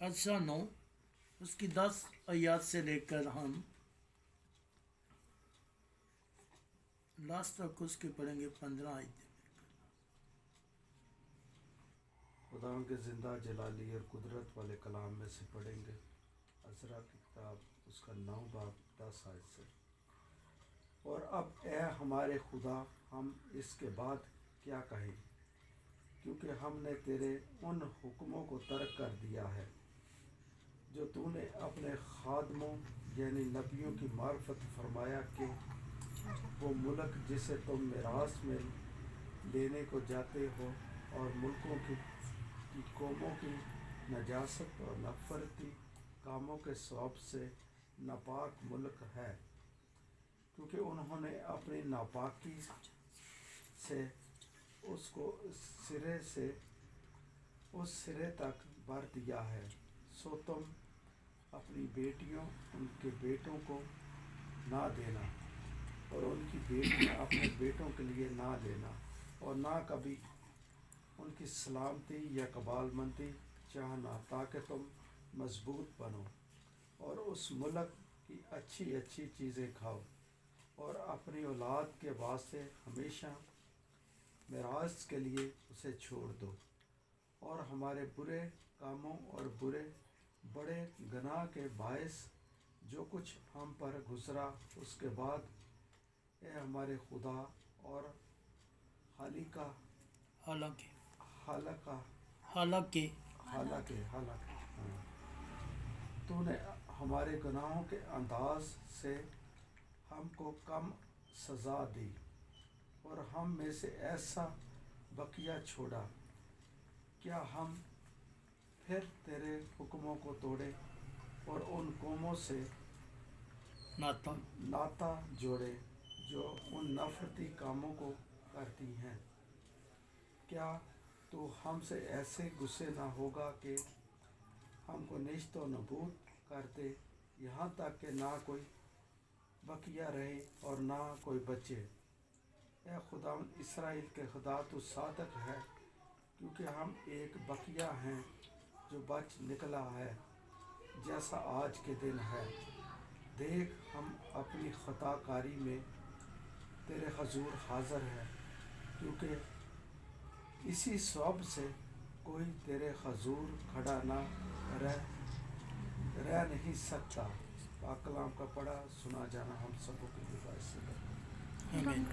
अच्छा 9 उसकी 10 आयत से लेकर हम लास्ट तक उसके पढ़ेंगे 15 आयतें। खुदा के ज़िंदा जलाली और कुदरत वाले कलाम में से पढ़ेंगे। अज़रा की किताब उसका 9 बाब 10 आयत से। और अब ए हमारे खुदा, हम इसके बाद क्या कहें, क्योंकि हमने तेरे उन हुक्मों को तर्क कर दिया है जो तूने अपने खादमों यानी नबियों की मार्फत फरमाया कि वो मुल्क जिसे तुम मिरास में लेने को जाते हो और मुल्कों की कौमों की नजासत और नफरती कामों के सवाब से नापाक मुल्क है, क्योंकि उन्होंने अपनी नापाकी से उसको उस सिरे तक भर दिया है। सो तुम अपनी बेटियों उनके बेटों को ना देना और उनकी बेटियां अपने बेटों के लिए ना लेना, और ना कभी उनकी सलामती या कबालमंदी चाहना, ताकि तुम मजबूत बनो और उस मुल्क की अच्छी अच्छी चीज़ें खाओ और अपनी औलाद के वास्ते हमेशा मिरास के लिए उसे छोड़ दो। और हमारे बुरे कामों और बड़े गुनाह के बायस जो कुछ हम पर गुजरा, उसके बाद ए हमारे खुदा और हालिका हालांकि हालाका हालांकि हालांकि हालांकि हाँ, तूने हमारे गुनाहों के अंदाज से हमको कम सज़ा दी और हम में से ऐसा बकिया छोड़ा, क्या हम फिर तेरे हुक्मों को तोड़े और उन कौमों से नाता जोड़े जो उन नफरती कामों को करती हैं। क्या तो हमसे ऐसे गुस्से ना होगा कि हमको नेस्त व नबूद करते, यहाँ तक कि ना कोई बकिया रहे और ना कोई बचे। ए खुदा इसराइल के खुदा तो सादक है, क्योंकि हम एक बकिया हैं जो बच निकला है, जैसा आज के दिन है। देख, हम अपनी खताकारी में तेरे हजूर हाज़िर हैं, क्योंकि इसी सबब से कोई तेरे हजूर खड़ा ना रह नहीं सकता। पाक कलाम का पढ़ा सुना जाना हम सबों के लिए बाइस से आमीन।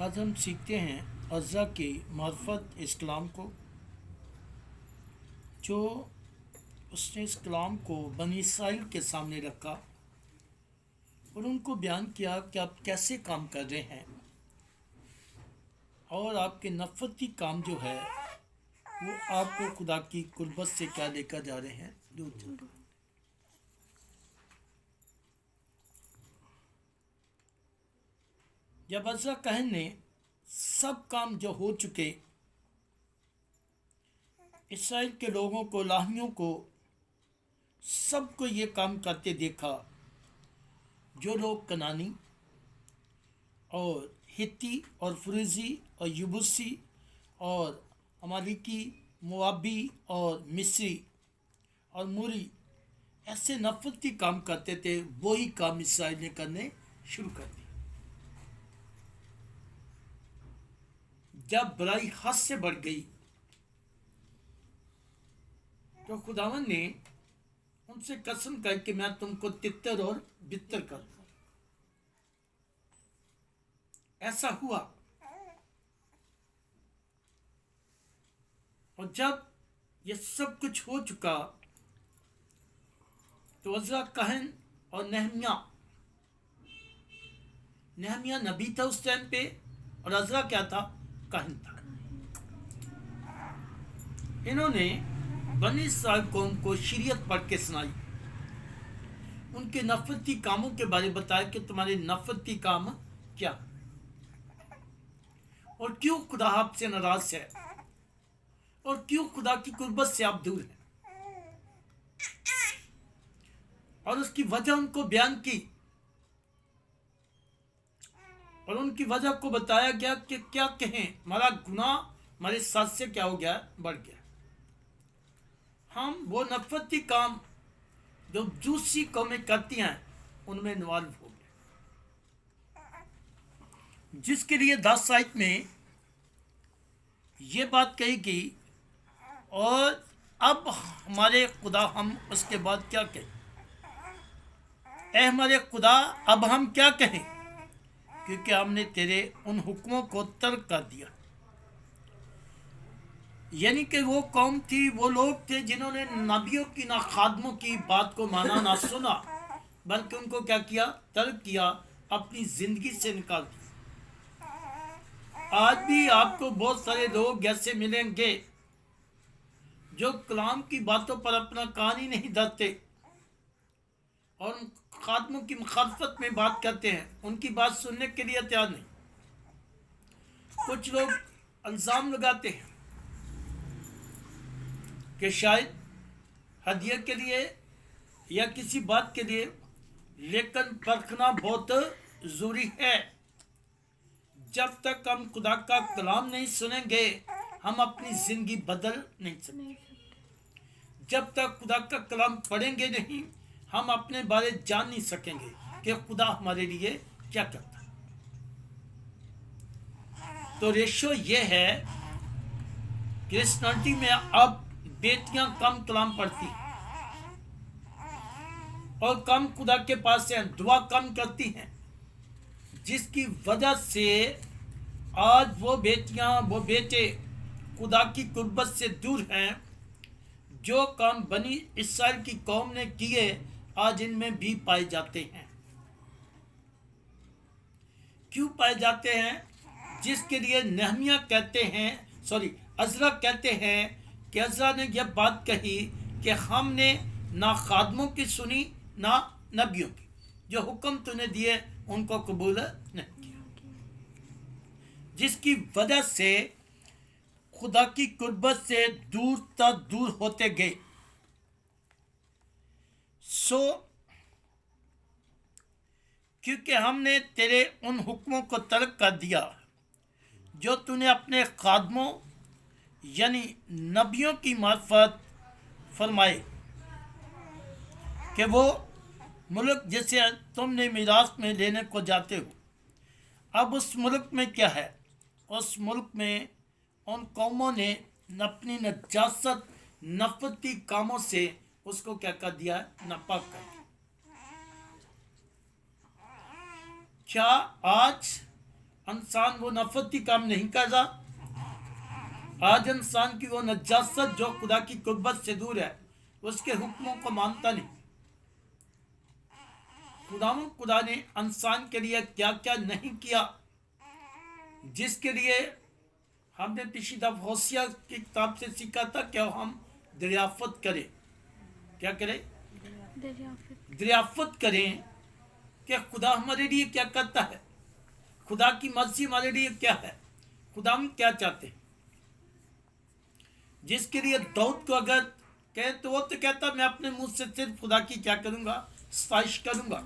आज हम सीखते हैं अज़रा की मार्फत इस कलाम को, जो उसने इस कलाम को बनी इसराइल के सामने रखा और उनको बयान किया कि आप कैसे काम कर रहे हैं और आपके नफरती काम जो है वो आपको खुदा की कुर्बत से क्या लेकर जा रहे हैं, दूर जा रहे हैं। जब अज़रा कहन ने सब काम जो हो चुके इसराइल के लोगों को, लाहियों को, सबको ये काम करते देखा, जो लोग कनानी और हित्ती और फरीजी और यबूसी और अमालिकी, मोआबी और मिस्री और मूरी ऐसे नफरती काम करते थे, वही काम इसराइल ने करने शुरू कर दिया। जब बुराई हद से बढ़ गई तो खुदावन ने उनसे कसम कर कि मैं तुमको तितर और बितर कर दूं। ऐसा हुआ, और जब ये सब कुछ हो चुका तो अज़रा कहन और नहमिया नबी था उस टाइम पे, और अज़रा क्या था, कहन था। इन्होंने बनी इस्राएल कौम को शरीयत पढ़ के सुनाई, उनके नफरती कामों के बारे में बताया कि तुम्हारे नफरती काम क्या और क्यों खुदा आपसे नाराज है और क्यों खुदा की कुर्बत से आप दूर हैं, और उसकी वजह उनको बयान की और उनकी वजह को बताया गया कि क्या कहें, हमारा गुनाह हमारे साथ से क्या हो गया, बढ़ गया। ہم وہ نفرتی کام جو دوسری قومیں کرتی ہیں ان میں انوالو ہو گئے، جس کے لیے 10 آیت میں یہ بات کہی گئی، اور اب ہمارے خدا ہم اس کے بعد کیا کہیں؟ اے ہمارے خدا اب ہم کیا کہیں، کیونکہ ہم نے تیرے ان حکموں کو ترک کر دیا۔ یعنی کہ وہ قوم تھی، وہ لوگ تھے جنہوں نے نبیوں کی نہ خادموں کی بات کو مانا نہ سنا، بلکہ ان کو کیا کیا؟ ترک کیا، اپنی زندگی سے نکال دیا۔ آج بھی آپ کو بہت سارے لوگ ایسے ملیں گے جو کلام کی باتوں پر اپنا کان ہی نہیں دھرتے اور خادموں کی مخالفت میں بات کرتے ہیں، ان کی بات سننے کے لیے تیار نہیں۔ کچھ لوگ الزام لگاتے ہیں کہ شاید ہدیہ کے لیے یا کسی بات کے لیے، لیکن پرکھنا بہت ضروری ہے۔ جب تک ہم خدا کا کلام نہیں سنیں گے ہم اپنی زندگی بدل نہیں سکتے۔ جب تک خدا کا کلام پڑھیں گے نہیں ہم اپنے بارے جان نہیں سکیں گے کہ خدا ہمارے لیے کیا کرتا ہے۔ تو ریشو یہ ہے، کرسچنٹی میں اب بیٹیاں کم کلام پڑھتی ہیں اور کم خدا کے پاس سے دعا کم کرتی ہیں، جس کی وجہ سے آج وہ بیٹیاں وہ بیٹے خدا کی قربت سے دور ہیں۔ جو کام بنی اسرائیل کی قوم نے کیے آج ان میں بھی پائے جاتے ہیں۔ کیوں پائے جاتے ہیں؟ جس کے لیے نہمیہ کہتے ہیں، عزرا کہتے ہیں کہ عزرا نے یہ بات کہی کہ ہم نے نہ خادموں کی سنی نہ نبیوں کی، جو حکم تو نے دیے ان کو قبول نہیں کیا، جس کی وجہ سے خدا کی قربت سے دور تا دور ہوتے گئے۔ کیونکہ ہم نے تیرے ان حکموں کو ترک کر دیا جو تو نے اپنے خادموں یعنی نبیوں کی معرفت فرمائے کہ وہ ملک جسے تم نے میراث میں لینے کو جاتے ہو۔ اب اس ملک میں کیا ہے؟ اس ملک میں ان قوموں نے اپنی نجاست نفرتی کاموں سے اس کو کیا کر دیا ہے؟ ناپاک کر دیا۔ کیا آج انسان وہ نفرتی کام نہیں کر رہا؟ آج انسان کی وہ نجاست جو خدا کی قربت سے دور ہے اس کے حکموں کو مانتا نہیں۔ خدا نے انسان کے لیے کیا کیا نہیں کیا، جس کے لیے ہم نے پچھلی دفعہ ہوسیہ کی کتاب سے سیکھا تھا کہ ہم دریافت کریں۔ کیا کریں؟ دریافت کریں کہ خدا ہمارے لیے کیا کرتا ہے، خدا کی مرضی ہمارے لیے کیا ہے، خدا ہم کیا چاہتے ہیں۔ جس کے لیے داؤد کو اگر کہے تو وہ تو کہتا میں اپنے منہ سے صرف خدا کی کیا کروں گا؟ ستائش کروں گا،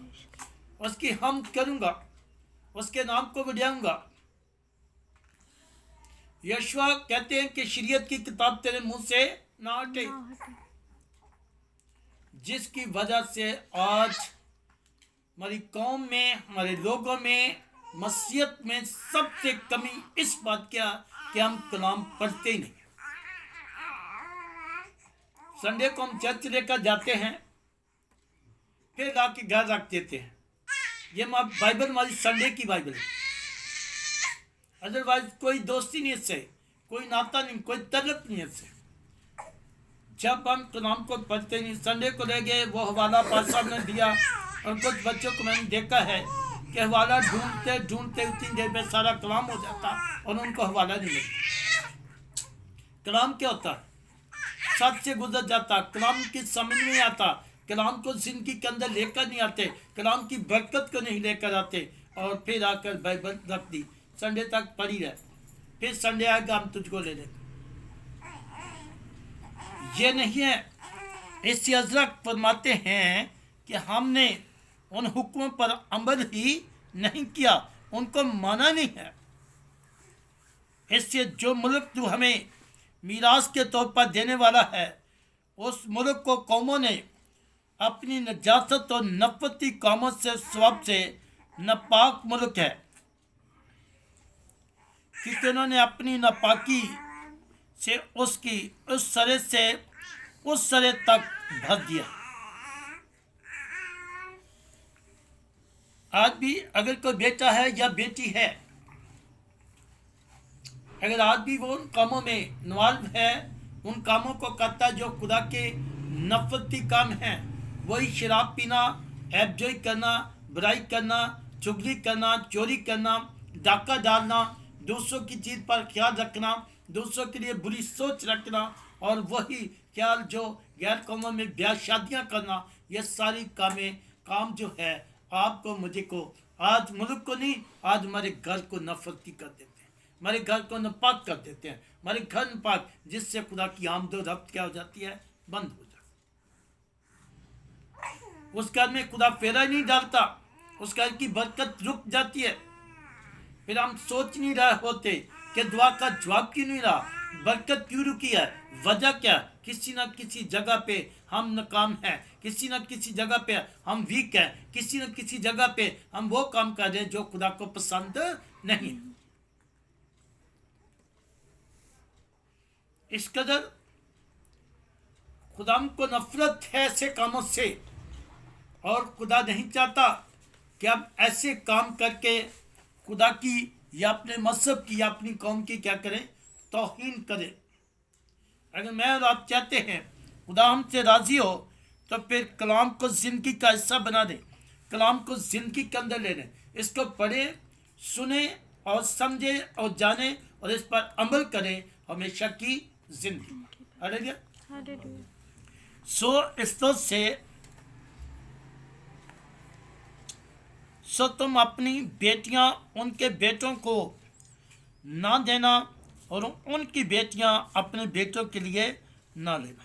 اس کی حمد کروں گا، اس کے نام کو بڑھاؤں گا۔ یشوع کہتے ہیں کہ شریعت کی کتاب تیرے منہ سے نہ ہٹے، جس کی وجہ سے آج ہماری قوم میں، ہمارے لوگوں میں، مسیحیت میں سب سے کمی اس بات کیا کہ ہم کلام پڑھتے ہی نہیں۔ سنڈے کو ہم چرچ لے کر جاتے ہیں، پھر لا کے گھر رکھ دیتے ہیں۔ یہ بائبل ہماری سنڈے کی بائبل ہے، ادروائز کوئی دوستی نہیں اس سے، کوئی ناتا نہیں، کوئی تعلق نہیں اس سے۔ جب ہم کلام کو پڑھتے نہیں، سنڈے کو لے گئے، وہ حوالہ پاس صاحب نے دیا، اور کچھ بچوں کو میں نے دیکھا ہے کہ حوالہ ڈھونڈتے ڈھونڈتے اتنی دیر میں سارا کلام ہو جاتا اور ان کو حوالہ نہیں ملتا۔ کلام کیا ہوتا ہے؟ سچ سے گزر جاتا، کلام کی سمجھ نہیں آتا، کلام کو زندگی کے اندر لے کر نہیں آتے، کلام کی برکت کو نہیں لے کر آتے، اور پھر آ کر بائبل رکھ دی، سنڈے تک پڑھی رہے، پھر سنڈے آئے گا ہم تجھ کو لے لیں۔ یہ نہیں ہے۔ اس سے حضرت فرماتے ہیں کہ ہم نے ان حکموں پر عمل ہی نہیں کیا، ان کو مانا نہیں ہے۔ اس سے جو ملک تو ہمیں میراث کے طور پر دینے والا ہے उस मुल्क को कौमों ने अपनी नजासत और नफरती कामों से स्वभाव से नापाक मुल्क है, क्योंकि उन्होंने अपनी नापाकी से उसकी उस सरे से उस सरे तक भर दिया। आज भी अगर कोई बेटा है या बेटी है, अगर आज भी वो उन कामों में इन्वॉल्व है, उन कामों को करता है जो खुदा के नफरती काम हैं, वही शराब पीना, ऐबजोई करना, बुराई करना, चुगली करना, चोरी करना, डाका डालना, दूसरों की चीज़ पर ख्याल रखना, दूसरों के लिए बुरी सोच रखना, और वही ख्याल जो गैर कौमों में ब्याह शादियाँ करना, ये सारी काम जो है आपको मुझे को आज मुल्क को नहीं, आज हमारे घर को नफरती कर देते हैं, हमारे घर को नापाक कर देते हैं, हमारे घर नापाक, जिससे खुदा की आमद और रफ्त क्या हो जाती है, बंद हो जाती है। उस घर में खुदा फेरा ही नहीं डालता, उस घर की बरकत रुक जाती है। फिर हम सोच नहीं रहे होते कि दुआ का जवाब क्यों नहीं रहा, बरकत क्यों रुकी है, वजह क्या? किसी न किसी जगह पे हम नाकाम हैं, किसी न किसी जगह पे हम वीक हैं, किसी न किसी जगह पे हम वो काम कर रहे हैं जो खुदा को पसंद नहीं। इस कदर खुदा को नफरत है ऐसे कामों से, और खुदा नहीं चाहता कि आप ऐसे काम करके खुदा की या अपने मजहब की या अपनी कौम की क्या करें, तौहीन करें। अगर मैं और आप चाहते हैं खुदा हमसे राज़ी हो, तो फिर कलाम को ज़िंदगी का हिस्सा बना दें, कलाम को ज़िंदगी के अंदर ले लें, इसको पढ़ें, सुने और समझे और जाने और इस पर अमल करें हमेशा की ज़िंदगी। हालेलुया। इस तो से तुम अपनी बेटियां उनके बेटों को ना देना, और उनकी बेटियां अपने बेटों के लिए ना लेना।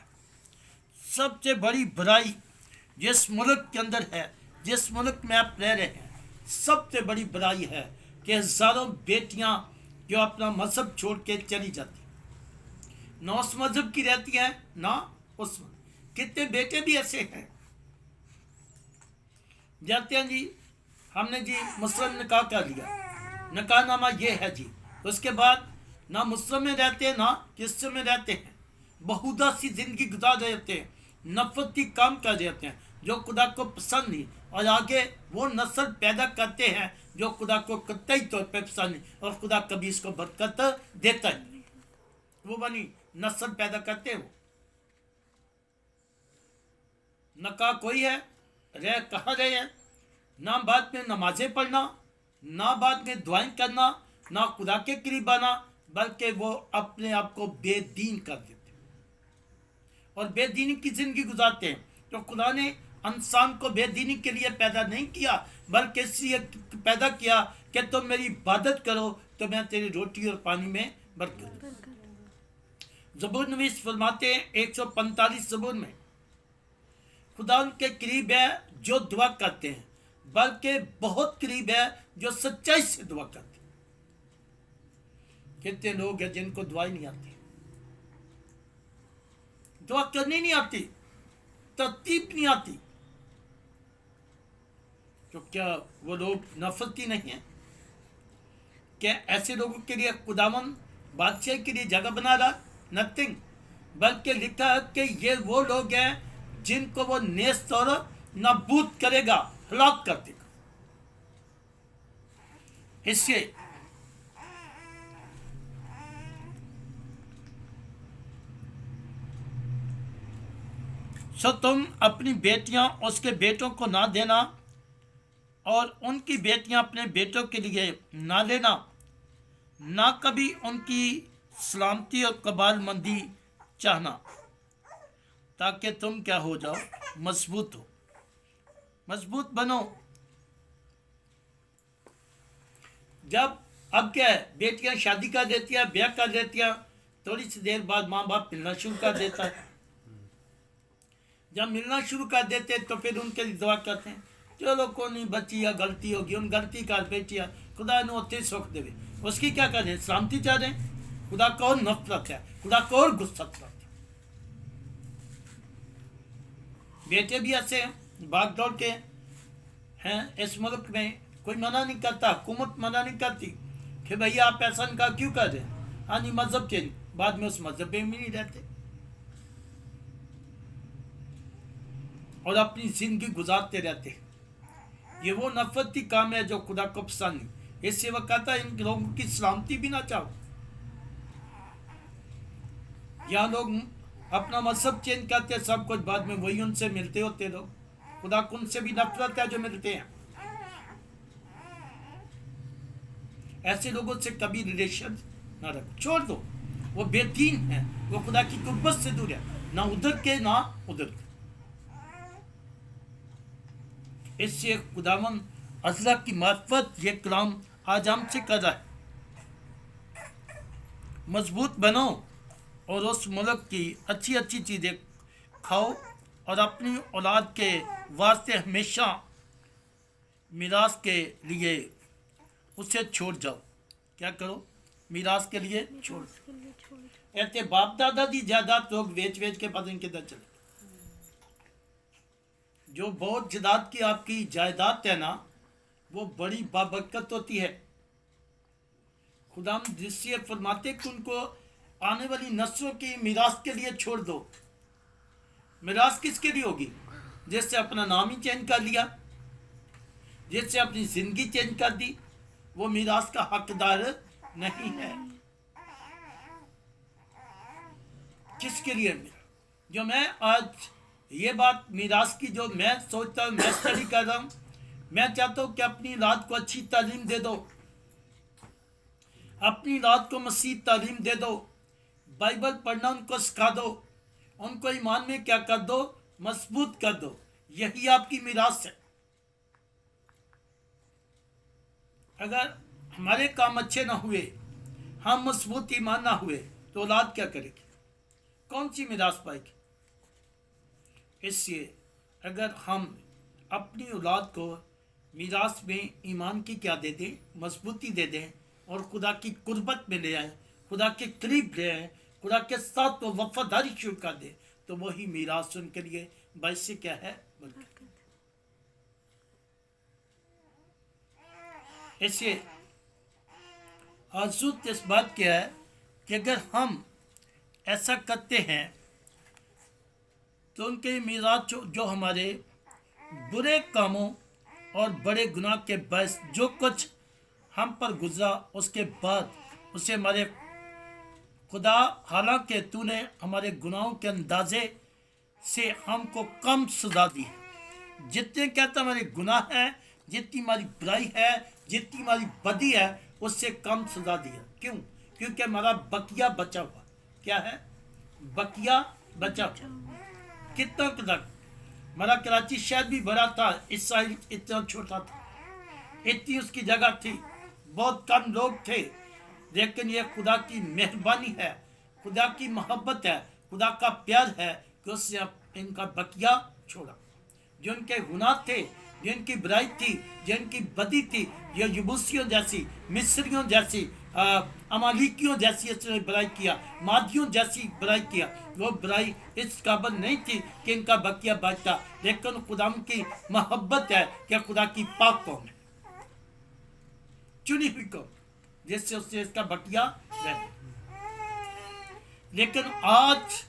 सबसे बड़ी बुराई जिस मुल्क के अंदर है, जिस मुल्क में आप रह रहे हैं, सबसे बड़ी बुराई है कि हज़ारों बेटियां जो अपना मजहब छोड़ के चली जाती, ना उस मजहब की रहती हैं ना उस। कितने बेटे भी ऐसे हैं, जाते हैं जी हमने जी मुस्लिम निकाह कर लिया, निकाह नामा ये है जी, उसके बाद ना मुस्लिम में रहते हैं ना किस्से में रहते हैं, बहुधा सी जिंदगी गुजार रहे होते हैं, नफरती काम कर रहे होते हैं जो खुदा को पसंद नहीं, और आगे वो नस्ल पैदा करते हैं जो खुदा को कतई तौर पर पसंद नहीं, और खुदा कभी इसको बरकत देता ही नहीं। वो बनी नस्ल पैदा करते हो। नकाह कोई है, रह कहाँ रहे हैं, ना बाद में नमाजें पढ़ना, ना बाद में दुआएं करना, ना खुदा के करीब आना, बल्कि वो अपने आप को बेदीन कर देते और बेदीनी की जिंदगी गुजारते हैं। तो खुदा ने इंसान को बेदीनी के लिए पैदा नहीं किया, बल्कि इसलिए पैदा किया कि तुम मेरी इबादत करो तो मैं तेरी रोटी और पानी में बरकत। ज़बूर नवीस फरमाते हैं 145 ज़बूर में, खुदा उनके करीब है जो दुआ करते हैं, बल्कि बहुत करीब है जो सच्चाई से दुआ करते हैं। कितने लोग हैं जिनको दुआ ही नहीं आती, दुआ करनी नहीं आती, तरतीब नहीं आती, तो क्या वो लोग नफरती नहीं है? क्या ऐसे लोगों के लिए खुदावन बादशाह के लिए जगह बना रहा? नथिंग, बल्कि लिखा है कि ये वो लोग हैं जिनको वो नेस्त और नाबूद करेगा, हलाक कर देगा। इससे तुम अपनी बेटियां उसके बेटों को ना देना, और उनकी बेटियां अपने बेटों के लिए ना लेना, ना कभी उनकी सलामती और कबालमंदी चाहना, ताकि तुम क्या हो जाओ, मजबूत हो, मजबूत बनो। जब अब क्या है, बेटियां शादी कर देती हैं, ब्याह कर देती हैं, थोड़ी सी देर बाद माँ बाप मिलना शुरू कर देता है। जब मिलना शुरू कर देते हैं तो फिर उनके लिए दुआ करते हैं, चलो कोई नहीं, बच्ची या गलती होगी, उन गलती कर बेटिया खुदा ने उत्ते सुख देवे, उसकी क्या करें, सलामती चाह रहे हैं। खुदा को और नफरत है, खुदा को और गुस्सा है। बेटे भी ऐसे हैं, भाग दौड़ के हैं इस मुल्क में, कोई मना नहीं करता, हुकूमत मना नहीं करती कि भैया आप ऐसा इनका क्यों कर रहे हैं, हाँ जी मजहब चेंज, बाद में उस मजहब में भी नहीं रहते और अपनी जिंदगी गुजारते रहते। ये वो नफरती काम है जो खुदा को पसंद नहीं। इससे वह कहता है इन लोगों की सलामती भी ना चाहो। यहाँ लोग अपना मजहब चेंज करते सब कुछ, बाद में वही उनसे मिलते होते लोग, खुदा को उनसे भी नफरत है जो मिलते हैं। ऐसे लोगों से कभी रिलेशन ना रखो, छोड़ दो, वो बेदीन है, वो खुदा की कुर्बत से दूर है, ना उधर के ना उधर के। इससे खुदावन अज़रा की मार्फत ये कलाम आज हमसे कर रहा है, मजबूत बनो और उस मुल्क की अच्छी अच्छी चीज़ें खाओ और अपनी औलाद के वास्ते हमेशा मीरास के लिए उसे छोड़ जाओ। क्या करो? मीरास के लिए छोड़। ऐसे बाप दादा की जायदाद लोग बेच बेच के पता नहीं किधर चले। जो बहुत जायदाद की आपकी जायदाद है ना, वो बड़ी बाबरकत होती है। खुदा जिससे फरमाते कि उनको आने वाली नस्लों की मीरास के लिए छोड़ दो। मीरास किसके लिए होगी? जिससे अपना नाम ही चेंज कर लिया, जिससे अपनी जिंदगी चेंज कर दी, वो मीरास का हकदार नहीं है। किसके लिए? जो मैं आज ये बात मीरास की जो मैं सोचता हूँ, मैं स्टडी कर रहा हूँ, मैं चाहता हूँ कि अपनी औलाद को अच्छी तालीम दे दो, अपनी औलाद को मसीह तालीम दे दो, बाइबल पढ़ना उनको सिखा दो, उनको ईमान में क्या कर दो, मजबूत कर दो। यही आपकी मीरास है। अगर हमारे काम अच्छे ना हुए, हम मजबूत ईमान ना हुए, तो औलाद क्या करेगी? कौन सी मीरास पाएगी? इसलिए अगर हम अपनी औलाद को मीरास में ईमान की क्या दे दें, मजबूती दे दें और खुदा की कुर्बत में ले आए, खुदा के करीब ले आए, खुदा के साथ वो वफादारी शुरू कर दे, तो वही मीरास उनके लिए बायस क्या है, बरकत। इसलिए आज़ूद इस बात क्या है कि अगर हम ऐसा करते हैं तो उनके मीरास जो हमारे बुरे कामों और बड़े गुनाह के बायस जो कुछ हम पर गुजरा, उसके बाद उसे हमारे खुदा, हालांकि तूने हमारे गुनाहों के अंदाजे से हमको कम सजा दी, जितने कहता हमारे गुनाह है, जितनी हमारी बुराई है, जितनी हमारी बदी है, उससे कम सजा दिया। क्यों? क्योंकि हमारा बकिया बचा हुआ। क्या है? बकिया बचा हुआ। कितना तक? हमारा कराची शहर भी बड़ा था, इस साइड इतना छोटा था, इतनी उसकी जगह थी, बहुत कम लोग थे, लेकिन ये खुदा की मेहरबानी है, खुदा की मोहब्बत है, खुदा का प्यार है कि उसने इनका बकिया छोड़ा। जो इनके गुनाह थे, जिनकी बुराई थी, जिनकी बदी थी, ये यबूसियों जैसी, मिस्रियों जैसी, अमालिकियों जैसी इसने बुराई किया, मादियों जैसी बुराई किया, वो बुराई इस काबिल नहीं थी कि इनका बकिया बचता, लेकिन खुदा की मोहब्बत है कि खुदा की पाक कौम है, चुनी हुई कौम, जिससे उससे इसका बकिया रहे। लेकिन आज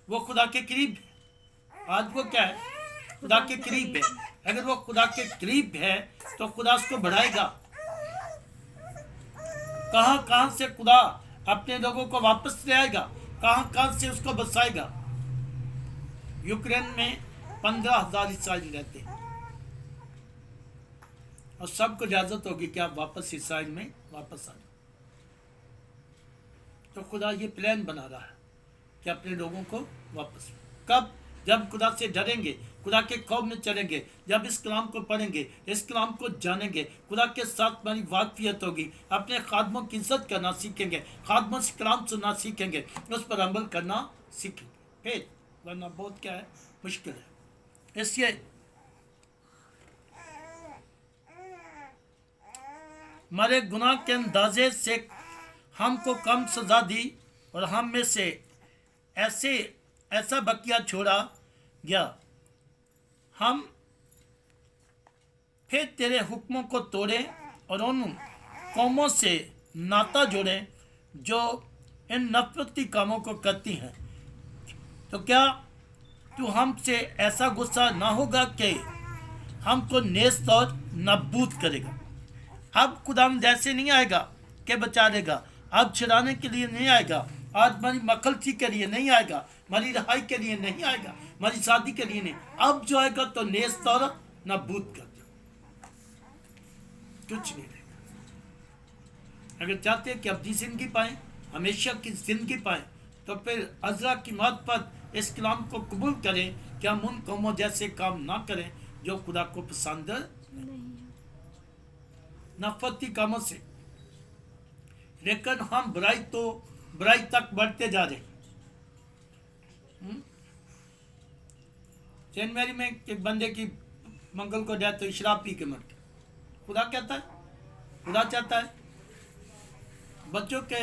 वो खुदा के करीब है। आज वो क्या है? खुदा के करीब है। अगर वो खुदा के करीब है तो खुदा उसको बढ़ाएगा। कहां कहां से खुदा अपने लोगों को वापस ले आएगा, कहां कहां से उसको बसाएगा। यूक्रेन में 15,000 इसराइली रहते हैं और सबको इजाजत होगी कि आप वापस इसराइल में वापस आ जाओ। तो खुदा ये प्लान बना रहा है कि अपने लोगों को वापस। कब? जब खुदा से डरेंगे, खुदा के कौम में चलेंगे, जब इस कलाम को पढ़ेंगे, इस कलाम को जानेंगे, खुदा के साथ हमारी वाकफियत होगी, अपने खादमों की इज्जत करना सीखेंगे, खादमों से कलाम सुनना सीखेंगे, उस पर अमल करना सीखेंगे, फिर वरना बहुत क्या है, मुश्किल है। इसलिए हमारे गुनाह के अंदाजे से हमको कम सजा दी और हम में से ऐसा बकिया छोड़ा गया ہم پھر تیرے حکموں کو توڑیں اور ان قوموں سے ناتا جوڑیں جو ان نفرتی کاموں کو کرتی ہیں، تو کیا تو ہم سے ایسا غصہ نہ ہوگا کہ ہم کو نیست اور نابود کرے گا؟ اب خدا جیسے نہیں آئے گا کہ بچا لے گا، اب چھڑانے کے لیے نہیں آئے گا، آج ہماری مکھلتی کے لیے نہیں آئے گا، ہماری رہائی کے لیے نہیں آئے گا، ہماری شادی کے لیے نہیں، اب جو آئے گا تو نیست اور نابود کر دے، کچھ نہیں رہے گا۔ اگر چاہتے ہیں کہ اپنی زندگی پائیں، ہمیشہ کی زندگی پائیں، تو پھر عذرا کی موت پر اس کلام کو قبول کریں کہ ہم ان قوموں جیسے کام نہ کریں جو خدا کو پسند نفرتی کاموں سے، لیکن ہم برائی تک بڑھتے جا رہے ہیں۔ سینٹ میری میں ایک بندے کی منگل کو ڈیتھ ہوئی، شراب پی کے مر گیا۔ خدا کہتا ہے، خدا چاہتا ہے بچوں کے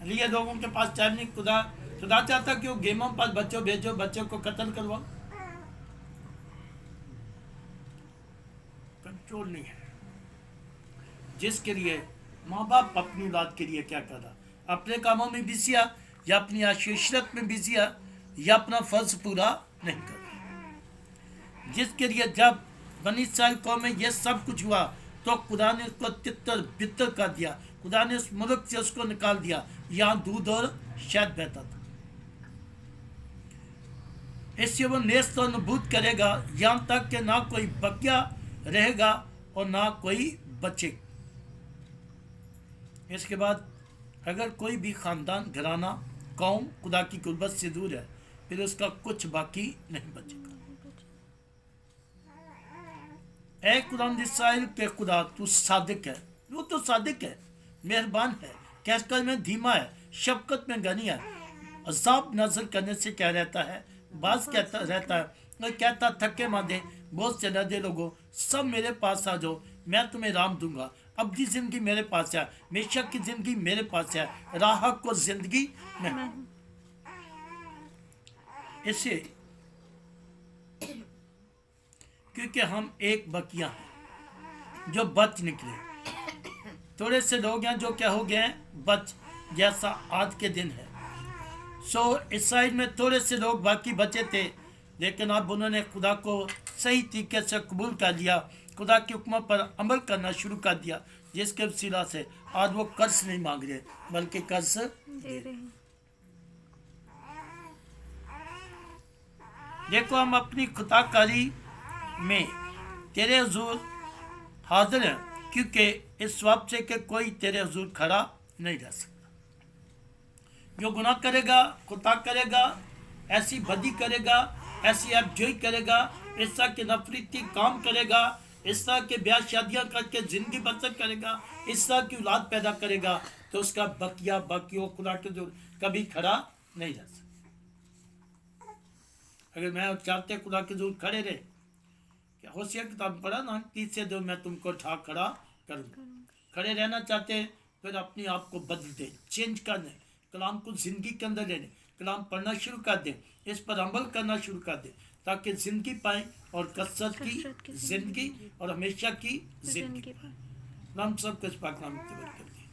لیے لوگوں کے پاس ٹائم نہیں، خدا چاہتا ہے کہ وہ گیموں پر بچوں بھیجو، بچوں کو قتل کرواؤ، کنٹرول نہیں ہے۔ جس کے لیے ماں باپ اپنی اولاد کے لیے کیا کر رہا، اپنے کاموں میں بزی ہے یا اپنی عشرت میں بزی ہے یا اپنا فرض پورا نہیں کر رہا، جس کے لیے جب بنی اسرائیل قوم میں یہ سب کچھ ہوا تو خدا نے اس کو تتر بتر کر دیا، خدا نے اس ملک سے اس کو نکال دیا یہاں دودھ اور شہد بہتا تھا۔ اس سے وہ نیست اور نابود کرے گا یہاں تک کہ نہ کوئی بقیہ رہے گا اور نہ کوئی بچے گا۔ اس کے بعد اگر کوئی بھی خاندان، گھرانہ، قوم خدا کی قربت سے دور ہے، پھر اس کا کچھ باقی نہیں بچے گا۔ اے خدا اسرائیل کے خدا، تو صادق ہے، وہ تو صادق ہے، مہربان ہے، کہہ میں دھیما ہے، شفقت میں غنی ہے، عذاب نازل کرنے سے کیا رہتا ہے، بعض کہتا رہتا ہے اور کہتا تھکے ماندے بہت سے لدے لوگوں سب میرے پاس آ جاؤ، میں تمہیں رام دوں گا۔ ابدی زندگی میرے پاس ہے، ہمیشہ کی زندگی میرے پاس ہے، راہ کو زندگی میں اسے کیونکہ ہم ایک بقیہ ہیں جو بچ نکلے، تھوڑے سے لوگ ہیں جو کیا ہو گئے ہیں، بچ، جیسا آج کے دن ہے۔ اسرائیل میں تھوڑے سے لوگ باقی بچے تھے، لیکن اب انہوں نے خدا کو صحیح طریقے سے قبول کر لیا، خدا کے حکموں پر عمل کرنا شروع کر دیا، جس کے وسیلہ سے آج وہ قرض نہیں مانگ رہے بلکہ قرض دے رہے ہیں۔ دیکھو ہم اپنی خطا کاری میں تیرے حضور حاضر ہیں، کیونکہ اس وقت سے کہ کوئی تیرے حضور کھڑا نہیں رہ سکتا۔ جو گناہ کرے گا، خطا کرے گا، ایسی بدی کرے گا، ایسی عیب جوئی کرے گا، اس طرح کے نفرتی کام کرے گا، اس طرح کے بیاہ شادیاں کر کے زندگی بسر کرے گا، اس طرح کی اولاد پیدا کرے گا، تو اس کا بقیہ باقی ہو خدا کے حضور کبھی کھڑا نہیں رہ سکتا۔ اگر میں چاہتے خدا کے حضور کھڑے رہے، کیا ہوشیہ کتاب پڑھا نا، تیسرے دن میں تم کو اٹھا کھڑا کروں گا۔ کھڑے رہنا چاہتے پھر اپنے آپ کو بدل دیں، چینج کر دیں، کلام کو زندگی کے اندر لے لیں، کلام پڑھنا شروع کر دیں، اس پر عمل کرنا شروع کر دیں، تاکہ زندگی پائیں اور کثرت کی زندگی اور ہمیشہ کی زندگی پائیں۔ ہم سب کو اس پاک نام کی برکت دیں۔